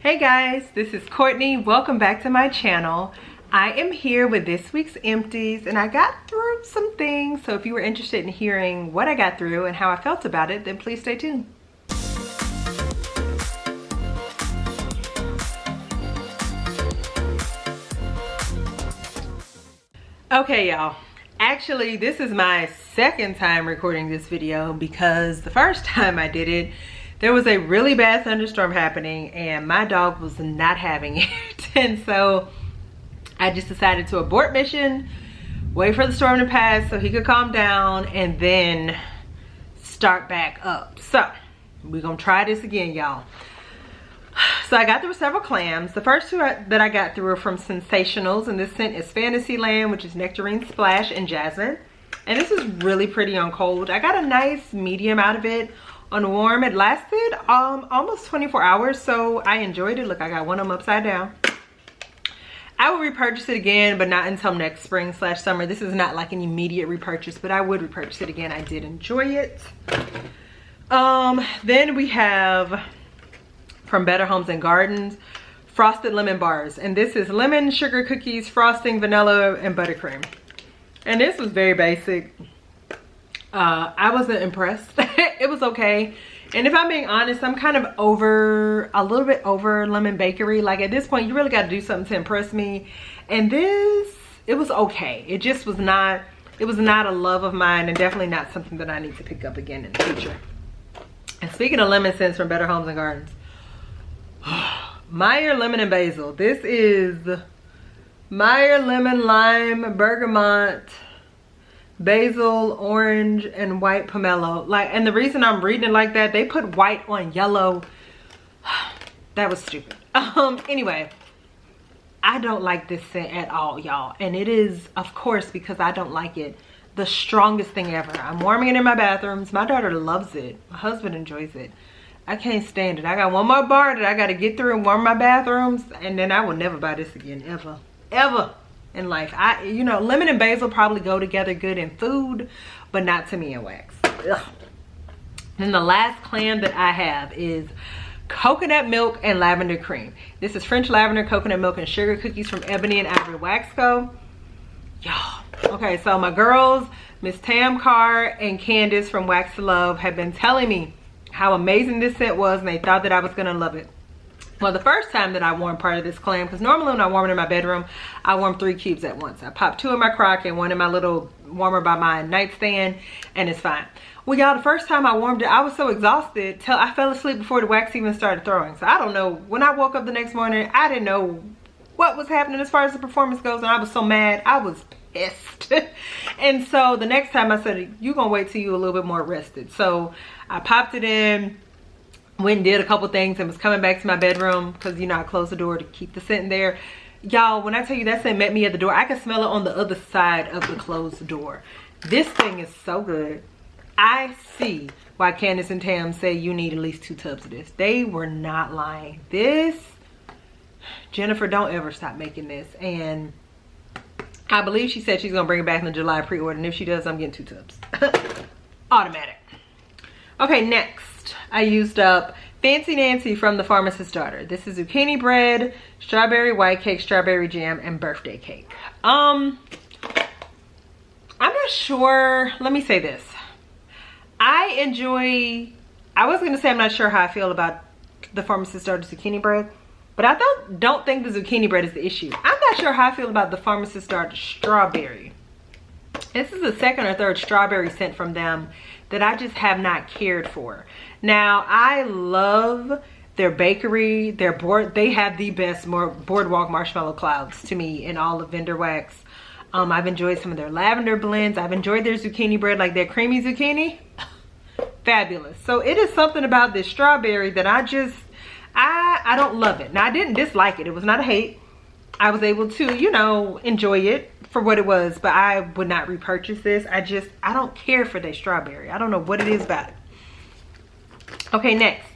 Hey guys, this is Courtney. Welcome back to my channel. I am here with this week's empties and I got through some things. So if you were interested in hearing what I got through and how I felt about it, then please stay tuned. Okay, y'all. Actually, this is my second time recording this video because the first time I did it, there was a really bad thunderstorm happening and my dog was not having it. And so I just decided to abort mission, wait for the storm to pass so he could calm down and then start back up. So we're gonna try this again, y'all. So I got through several clams. The first two that I got through are from Sensationals, and this scent is Fantasyland, which is Nectarine Splash and Jasmine. And this is really pretty on cold. I got a nice medium out of it. On warm, it lasted almost 24 hours, so I enjoyed it. Look, I got one of them upside down. I will repurchase it again, but not until next spring / summer. This is not like an immediate repurchase, but I would repurchase it again. I did enjoy it. Then we have from Better Homes and Gardens, Frosted Lemon Bars. And this is lemon, sugar cookies, frosting, vanilla, and buttercream. And this was very basic. I wasn't impressed. It was okay. And if I'm being honest, I'm kind of a little bit over lemon bakery. Like at this point, you really got to do something to impress me. And this, it was okay. It just was not, it was not a love of mine and definitely not something that I need to pick up again in the future. And speaking of lemon scents from Better Homes and Gardens, Meyer Lemon and Basil. This is Meyer Lemon, Lime, Bergamot, Basil, Orange, and White Pomelo. Like, and the reason I'm reading it like that, they put white on yellow. That was stupid. Anyway, I don't like this scent at all, y'all. And it is, of course, because I don't like it, the strongest thing ever. I'm warming it in my bathrooms. My daughter loves it. My husband enjoys it. I can't stand it. I got one more bar that I got to get through and warm my bathrooms, and then I will never buy this again, ever in life. You know, lemon and basil probably go together good in food, but not to me in wax. Ugh. Then the last clam that I have is coconut milk and lavender cream. This is French lavender, coconut milk, and sugar cookies from Ebony and Ivory Wax Co. Y'all, okay, so my girls, Miss Tam Carr and Candace from Wax to Love, have been telling me how amazing this scent was, and they thought that I was gonna love it. Well, the first time that I warmed part of this clam, because normally when I warm it in my bedroom, I warm 3 cubes at once. I pop 2 in my crock and 1 in my little warmer by my nightstand, and it's fine. Well, y'all, the first time I warmed it, I was so exhausted till I fell asleep before the wax even started throwing. So I don't know, when I woke up the next morning, I didn't know what was happening as far as the performance goes, and I was so mad. I was pissed. And so the next time I said, you're gonna wait till you're a little bit more rested. So I popped it in, went and did a couple things, and was coming back to my bedroom because, you know, I closed the door to keep the scent in there. Y'all, when I tell you that scent met me at the door, I could smell it on the other side of the closed door. This thing is so good. I see why Candace and Tam say you need at least 2 tubs of this. They were not lying. This, Jennifer, don't ever stop making this. And I believe she said she's gonna bring it back in the July pre-order, and if she does, I'm getting 2 tubs. Automatic. Okay, next, I used up Fancy Nancy from The Pharmacist's Daughter. This is zucchini bread, strawberry white cake, strawberry jam, and birthday cake. I'm not sure. Let me say this. I was gonna say I'm not sure how I feel about The Pharmacist's Daughter zucchini bread, but I don't think the zucchini bread is the issue. I'm not sure how I feel about The Pharmacist's Daughter strawberry. This is the second or third strawberry scent from them that I just have not cared for. Now, I love their bakery, they have the best boardwalk marshmallow clouds to me in all of vendor wax. I've enjoyed some of their lavender blends. I've enjoyed their zucchini bread, like their creamy zucchini. Fabulous. So it is something about this strawberry that I don't love it. Now, I didn't dislike it. It was not a hate. I was able to, you know, enjoy it for what it was, but I would not repurchase this. I don't care for their strawberry. I don't know what it is about it. Okay, next,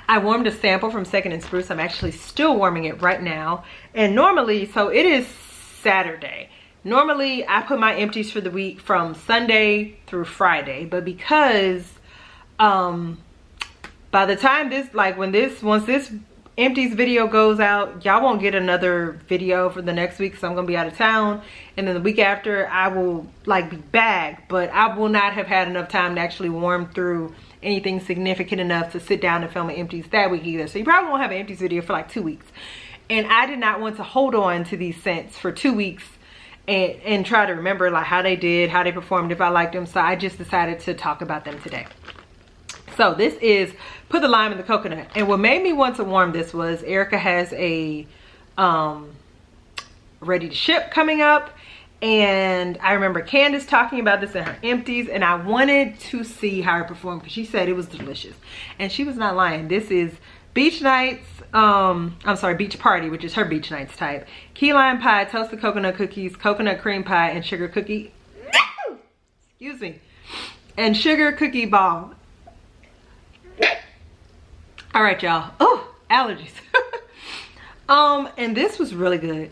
I warmed a sample from Second and Spruce. I'm actually still warming it right now. And normally, so it is Saturday. Normally, I put my empties for the week from Sunday through Friday, but because by the time this, like once this Empties video goes out, y'all won't get another video for the next week because I'm gonna be out of town, and then the week after I will like be back, but I will not have had enough time to actually warm through anything significant enough to sit down and film an Empties that week either. So you probably won't have an Empties video for like 2 weeks. And I did not want to hold on to these scents for 2 weeks and try to remember like how they did, how they performed, if I liked them. So I just decided to talk about them today. So this is Put the Lime in the Coconut. And what made me want to warm this was Erica has a ready to ship coming up. And I remember Candace talking about this in her Empties, and I wanted to see how it performed because she said it was delicious. And she was not lying. This is Beach Nights, I'm sorry, Beach Party, which is her Beach Nights type. Key lime pie, toasted coconut cookies, coconut cream pie, and sugar cookie. Excuse me. And sugar cookie ball. All right, y'all. Oh, allergies. And this was really good.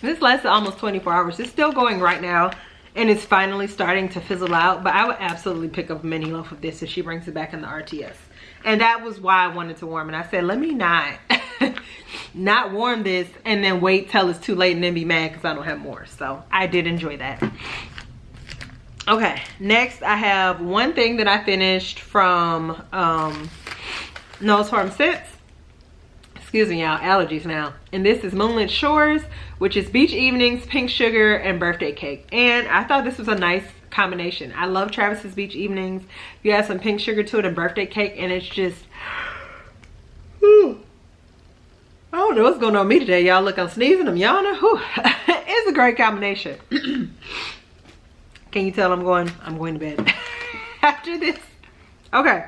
This lasted almost 24 hours. It's still going right now, and it's finally starting to fizzle out, but I would absolutely pick up a mini loaf of this if she brings it back in the RTS. And that was why I wanted to warm it. I said, let me not warm this and then wait till it's too late and then be mad because I don't have more. So I did enjoy that. Okay, next I have one thing that I finished from Nose Farm Scents. Excuse me, y'all, allergies now. And this is Moonlit Shores, which is Beach Evenings, Pink Sugar, and Birthday Cake. And I thought this was a nice combination. I love Travis's Beach Evenings. You add some pink sugar to it and birthday cake, and it's just, whew. I don't know what's going on with me today, y'all. Look, I'm sneezing, I'm yawning. Whew. It's a great combination. Can you tell I'm going to bed after this? Okay.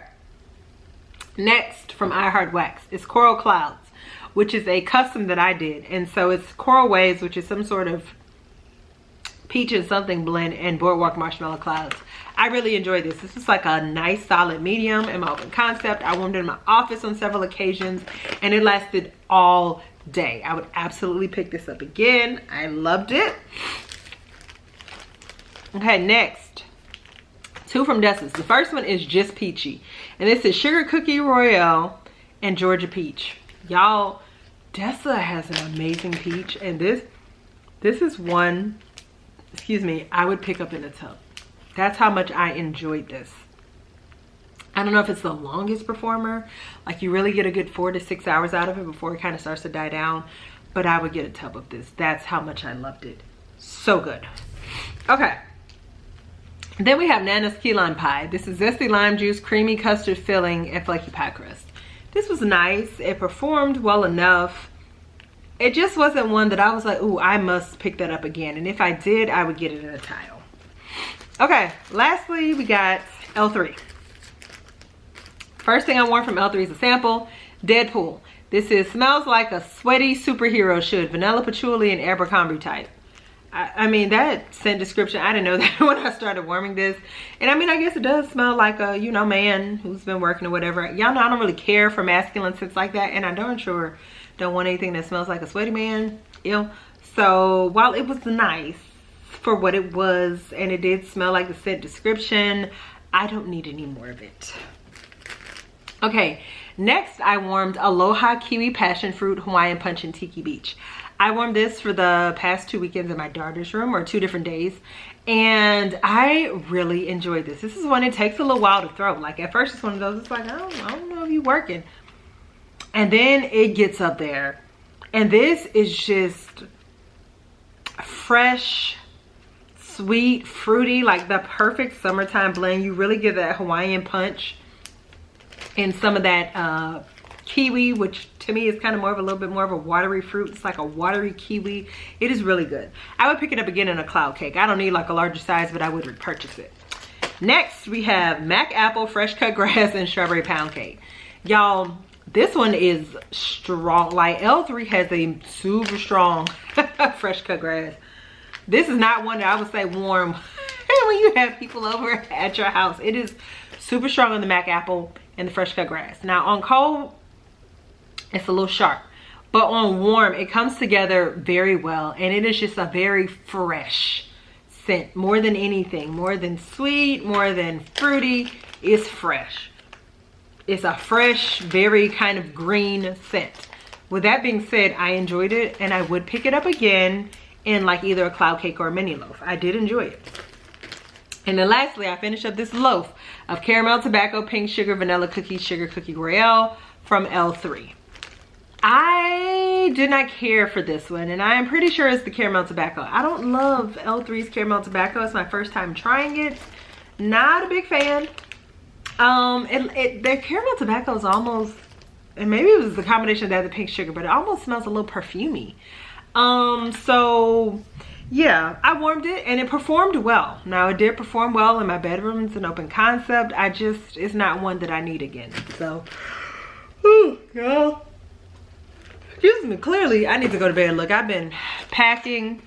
Next from I Heart Wax is Coral Clouds, which is a custom that I did. And so it's Coral Waves, which is some sort of peach and something blend, and Boardwalk Marshmallow Clouds. I really enjoyed this. This is like a nice solid medium in my open concept. I warmed it in my office on several occasions, and it lasted all day. I would absolutely pick this up again. I loved it. Okay, next. Two from Dessa's. The first one is just peachy, and this is Sugar Cookie Royale and Georgia Peach. Y'all, Dessa has an amazing peach, and this is one, excuse me, I would pick up in a tub. That's how much I enjoyed this. I don't know if it's the longest performer, like you really get a good 4 to 6 hours out of it before it kind of starts to die down, but I would get a tub of this. That's how much I loved it. So good. Okay. Then we have Nana's Key Lime Pie. This is zesty lime juice, creamy custard filling, and flaky pie crust. This was nice. It performed well enough. It just wasn't one that I was like, ooh, I must pick that up again. And if I did, I would get it in a tile. Okay, lastly, we got L3. First thing I want from L3 is a sample. Deadpool. This is Smells Like a Sweaty Superhero Should. Vanilla Patchouli and Abercrombie type. I mean, that scent description, I didn't know that when I started warming this. And I mean, I guess it does smell like a, you know, man who's been working or whatever. Y'all know I don't really care for masculine scents like that. And I darn sure don't want anything that smells like a sweaty man. Ew. So while it was nice for what it was, and it did smell like the scent description, I don't need any more of it. Okay, next I warmed Aloha Kiwi Passion Fruit Hawaiian Punch in Tiki Beach. I warmed this for the past 2 weekends in my daughter's room, or 2 different days, and I really enjoyed this. This is one it takes a little while to throw. Like at first it's one of those, it's like, I don't know if you're working. And then it gets up there. And this is just fresh, sweet, fruity, like the perfect summertime blend. You really get that Hawaiian punch and some of that kiwi, which to me is kind of more of a little bit more of a watery fruit. It's like a watery kiwi. It is really good. I would pick it up again in a cloud cake. I don't need like a larger size, but I would repurchase it. Next, we have Mac Apple, Fresh Cut Grass, and Strawberry Pound Cake. Y'all, this one is strong. Like L3 has a super strong Fresh Cut Grass. This is not one that I would say warm when you have people over at your house. It is super strong on the Mac Apple and the Fresh Cut Grass. Now on cold, it's a little sharp, but on warm, it comes together very well, and it is just a very fresh scent. More than anything, more than sweet, more than fruity, it's fresh. It's a fresh, very kind of green scent. With that being said, I enjoyed it and I would pick it up again in like either a cloud cake or a mini loaf. I did enjoy it. And then lastly, I finished up this loaf of caramel tobacco, pink sugar, vanilla cookies, sugar cookie Royale from L3. I did not care for this one, and I am pretty sure it's the caramel tobacco. I don't love L3's caramel tobacco. It's my first time trying it. Not a big fan. Their caramel tobacco is almost, and maybe it was the combination of that and the pink sugar, but it almost smells a little perfumey. So yeah, I warmed it and it performed well. Now it did perform well in my bedroom. It's an open concept. It's not one that I need again. So, girl. Excuse me, clearly I need to go to bed. Look, I've been packing,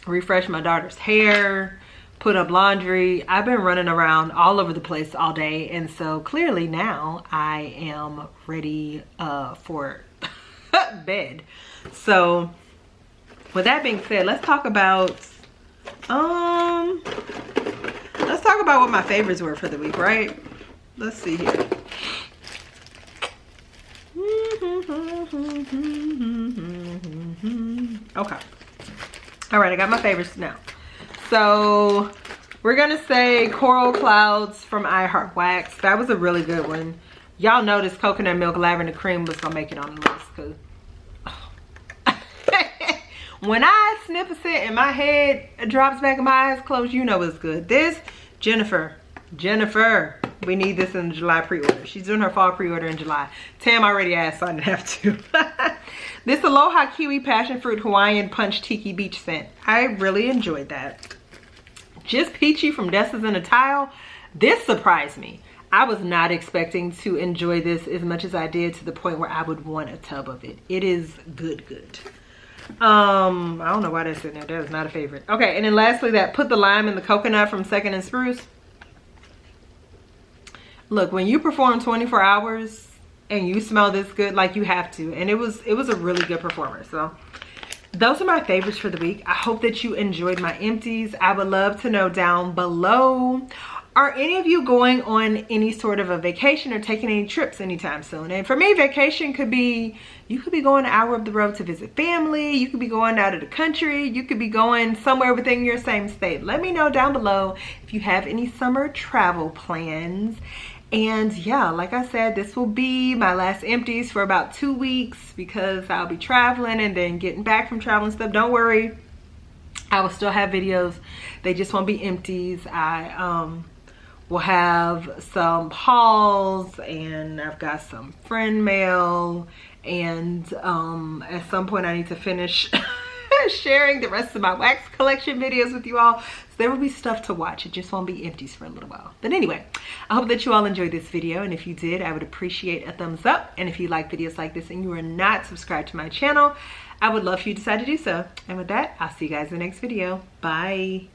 refresh my daughter's hair, put up laundry. I've been running around all over the place all day. And so clearly now I am ready for bed. So with that being said, let's talk about what my favorites were for the week, right? Let's see here. Okay. All right, I got my favorites now. So we're gonna say Coral Clouds from I Heart Wax. That was a really good one. Y'all noticed coconut milk lavender cream was gonna make it on the list because when I sniff a scent and my head drops back and my eyes closed, you know it's good. This, Jennifer, we need this in the July pre-order. She's doing her fall pre-order in July. Tam already asked, so I didn't have to. This Aloha Kiwi Passion Fruit Hawaiian Punch Tiki Beach scent. I really enjoyed that. Just Peachy from Dessa's in a Tile. This surprised me. I was not expecting to enjoy this as much as I did, to the point where I would want a tub of it. It is good. I don't know why that's in there. That is not a favorite. Okay, and then lastly, that Put the Lime in the Coconut from Second and Spruce. Look, when you perform 24 hours and you smell this good, like, you have to. And it was a really good performance. So those are my favorites for the week. I hope that you enjoyed my empties. I would love to know down below, are any of you going on any sort of a vacation or taking any trips anytime soon? And for me, vacation could be, you could be going an hour up the road to visit family. You could be going out of the country. You could be going somewhere within your same state. Let me know down below if you have any summer travel plans. And yeah, like I said, this will be my last empties for about 2 weeks because I'll be traveling and then getting back from traveling stuff. Don't worry, I will still have videos. They just won't be empties. We'll have some hauls, and I've got some friend mail, and at some point I need to finish sharing the rest of my wax collection videos with you all. So there will be stuff to watch. It just won't be empties for a little while. But anyway, I hope that you all enjoyed this video, and if you did, I would appreciate a thumbs up. And if you like videos like this and you are not subscribed to my channel, I would love for you to decide to do so. And with that, I'll see you guys in the next video. Bye.